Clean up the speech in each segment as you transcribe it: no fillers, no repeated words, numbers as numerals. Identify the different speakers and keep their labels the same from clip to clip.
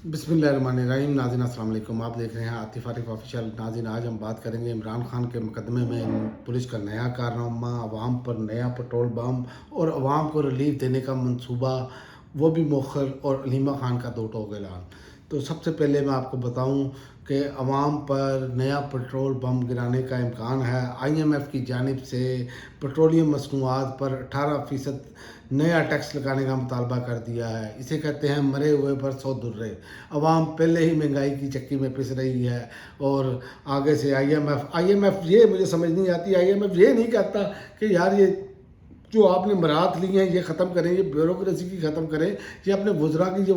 Speaker 1: बिस्मिल्लाहिर्रहमानिर्रहीम। नाज़रीन अस्सलाम वालेकुम। आप देख रहे हैं आतिफ़ आरिफ ऑफिशियल। नाज़रीन आज हम बात करेंगे इमरान खान के मुकदमे में पुलिस का नया कारनामा, अवाम पर नया पेट्रोल बम और अवाम को रिलीफ देने का मंसूबा, वो भी मौखर, और अलीमा खान का दो टोक ऐलान। तो सबसे पहले मैं आपको बताऊं कि अवाम पर नया पेट्रोल बम गिराने का इम्कान है। IMF की जानिब से पेट्रोलियम मसनूआत पर 18% नया टैक्स लगाने का मुतालबा कर दिया है। इसे कहते हैं मरे हुए पर 100 दुर्रे। अवाम पहले ही महंगाई की चक्की में पिस रही है और आगे से IMF ये मुझे समझ नहीं आती। IMF ये नहीं कहता कि यार ये जो आपने मराहत ली हैं ये ख़त्म करें, ये ब्यूरोक्रेसी की ख़त्म करें, ये अपने वज़रा की जो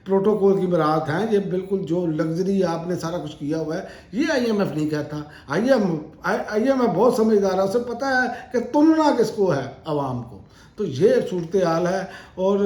Speaker 1: प्रोटोकॉल की मराहत हैं, ये बिल्कुल जो लग्जरी आपने सारा कुछ किया हुआ है, ये IMF नहीं कहता। IMF बहुत समझदार है, उसे पता है कि तुलना किसको है, अवाम को। तो ये सूरत हाल है। और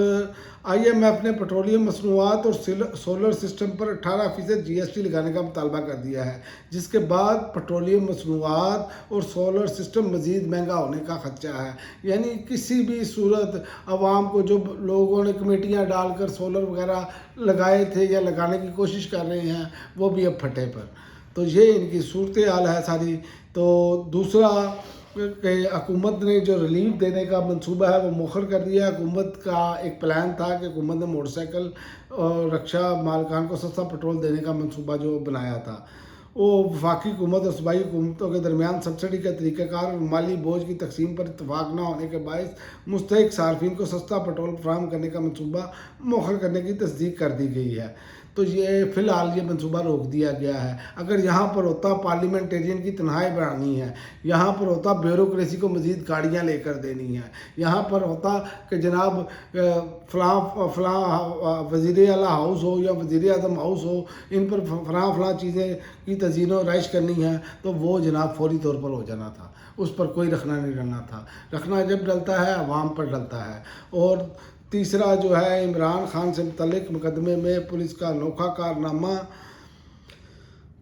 Speaker 1: IMF ने पेट्रोलियम मसनूआत और सोलर सिस्टम पर 18% GST लगाने का मुतालबा कर दिया है, जिसके बाद पेट्रोलियम मसनूआत और सोलर सिस्टम मज़ीद महंगा होने का खदशा है। यानी किसी भी सूरत आवाम को, जो लोगों ने कमेटियाँ डालकर सोलर वगैरह लगाए थे या लगाने की कोशिश कर रहे हैं, वो भी अब फटे पर। तो ये इनकी सूरत हाल है सारी। तो दूसरा कि हुकूमत ने जो रिलीफ देने का मंसूबा है वो मुखर कर दिया। हुकूमत का एक प्लान था कि हुकूमत ने मोटरसाइकिल और रक्षा मालकान को सस्ता पेट्रोल देने का मंसूबा जो बनाया था, वो वफाकी हुकूमत और सूबाई हुकूमतों के दरमियान सब्सिडी का तरीक़ाकार और माली बोझ की तकसीम पर इतफाक़ न होने के बायस मुस्तहिक सार्फिन को सस्ता पेट्रोल फराहम करने का मंसूबा मुखर करने की तस्दीक कर दी गई है। तो ये फ़िलहाल ये मंसूबा रोक दिया गया है। अगर यहाँ पर होता पार्लियामेंटेरियन की तनहाई बढ़ानी है, यहाँ पर होता ब्यूरोक्रेसी को मज़ीद गाड़ियाँ लेकर देनी है, यहाँ पर होता कि जनाब फ़लाँ वज़ीर आला हाउस हो या वज़ीर आज़म हाउस हो, इन पर फ़लाँ चीज़ें की तज़ीन व राइश करनी है, तो वो जनाब फौरी तौर पर हो जाना था। उस पर कोई रखना नहीं डलना था। रखना जब डलता है अवाम पर डलता है। और तीसरा जो है, इमरान खान से मुतल्लिक मुकदमे में पुलिस का अनोखा कारनामा।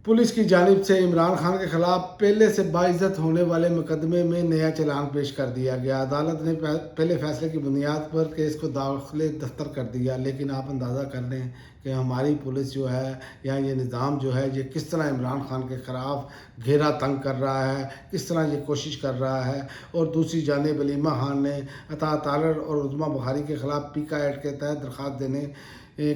Speaker 1: पुलिस की जानिब से इमरान खान के ख़िलाफ़ पहले से बाइज़्ज़त होने वाले मुकदमे में नया चालान पेश कर दिया गया। अदालत ने पहले फ़ैसले की बुनियाद पर केस को दाखिले दफ्तर कर दिया। लेकिन आप अंदाज़ा कर लें कि हमारी पुलिस जो है या ये निज़ाम जो है, ये किस तरह इमरान खान के ख़िलाफ़ घेरा तंग कर रहा है, किस तरह ये कोशिश कर रहा है। और दूसरी जानिब अलीमा खान ने अता तारड़ और उज़्मा बुखारी के ख़िलाफ़ PICA एक्ट के तहत दरख्वास्त देने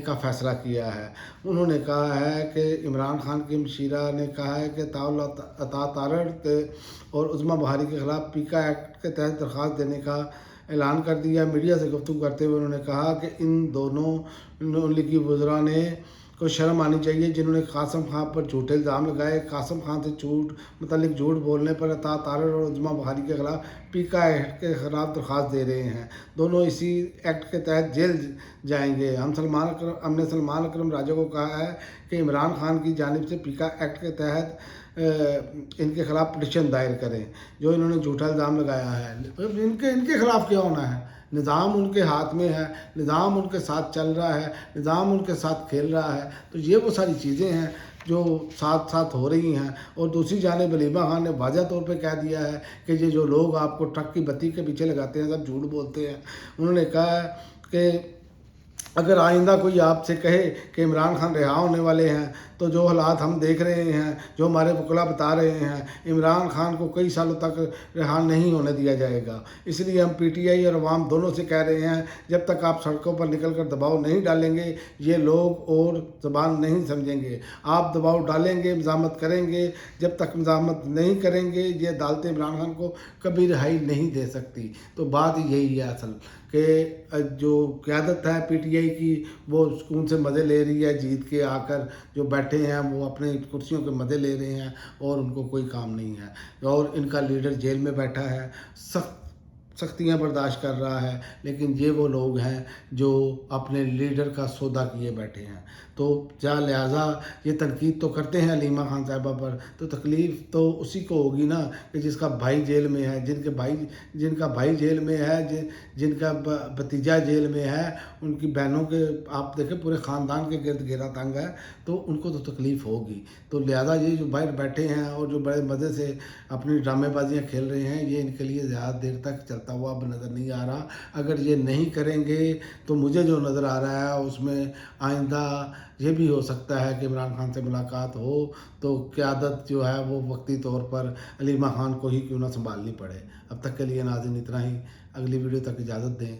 Speaker 1: का फ़ैसला किया है। उन्होंने कहा है कि इमरान खान की मशीरा ने कहा है कि अता तारड़ के और उज़्मा बुखारी के ख़िलाफ़ PICA एक्ट के तहत दरख्वास्त देने का ऐलान कर दिया। मीडिया से गुफ्तगू करते हुए उन्होंने कहा कि इन दोनों लीगी वज़रा ने को शर्म आनी चाहिए, जिन्होंने कासम खान पर झूठे इल्ज़ाम लगाए। कासम खान से झूठ बोलने पर अता तारड़ और उज़्मा बुखारी के ख़िलाफ़ PICA एक्ट के ख़िलाफ़ दरख्वास्त दे रहे हैं। दोनों इसी एक्ट के तहत जेल जाएंगे। हमने सलमान अकरम राजा को कहा है कि इमरान खान की जानिब से PICA एक्ट के तहत इनके ख़िलाफ़ पिटीशन दायर करें, जो इन्होंने झूठा इल्ज़ाम लगाया है। इनके ख़िलाफ़ क्या होना है? निज़ाम उनके हाथ में है, निज़ाम उनके साथ चल रहा है, निज़ाम उनके साथ खेल रहा है। तो ये वो सारी चीज़ें हैं जो साथ साथ हो रही हैं। और दूसरी जानिब अलीमा खान ने वाज़ह तौर पे कह दिया है कि ये जो लोग आपको ट्रक की बत्ती के पीछे लगाते हैं, सब झूठ बोलते हैं। उन्होंने कहा है कि अगर आइंदा कोई आपसे कहे कि इमरान खान रिहा होने वाले हैं, तो जो हालात हम देख रहे हैं, जो हमारे वकील बता रहे हैं, इमरान खान को कई सालों तक रिहा नहीं होने दिया जाएगा। इसलिए हम PTI और अवाम दोनों से कह रहे हैं, जब तक आप सड़कों पर निकल कर दबाव नहीं डालेंगे, ये लोग और ज़बान नहीं समझेंगे। आप दबाव डालेंगे, मज़ामत करेंगे, जब तक मज़ामत नहीं करेंगे, ये अदालतें इमरान खान को कभी रिहाई नहीं दे सकती। तो बात यही है असल कि जो क़यादत है PTI की, वो सुकून से मज़े ले रही है। जीत के आकर जो बैठे हैं वो अपने कुर्सियों के मज़े ले रहे हैं और उनको कोई काम नहीं है। और इनका लीडर जेल में बैठा है, सख्तियाँ बर्दाश्त कर रहा है। लेकिन ये वो लोग हैं जो अपने लीडर का सौदा किए बैठे हैं। तो लिहाजा ये तनकीद तो करते हैं अलीमा खान साहिबा पर, तो तकलीफ़ तो उसी को होगी ना कि जिसका भाई जेल में है, जिनका भाई जेल में है, जिनका भतीजा जेल में है, उनकी बहनों के आप देखें पूरे ख़ानदान के गिर्द घेरा तंग है, तो उनको तो तकलीफ़ होगी। तो लिहाजा ये जो बाहर बैठे हैं और जो बड़े मज़े से अपनी ड्रामेबाजियाँ खेल रहे हैं, ये इनके लिए ज़्यादा देर तक चलता करता हुआ अब नज़र नहीं आ रहा। अगर ये नहीं करेंगे तो मुझे जो नज़र आ रहा है उसमें आइंदा ये भी हो सकता है कि इमरान खान से मुलाकात हो तो क़यादत जो है वो वक्ती तौर पर अली मां खान को ही क्यों ना संभालनी पड़े। अब तक के लिए नाज़रीन इतना ही, अगली वीडियो तक इजाज़त दें।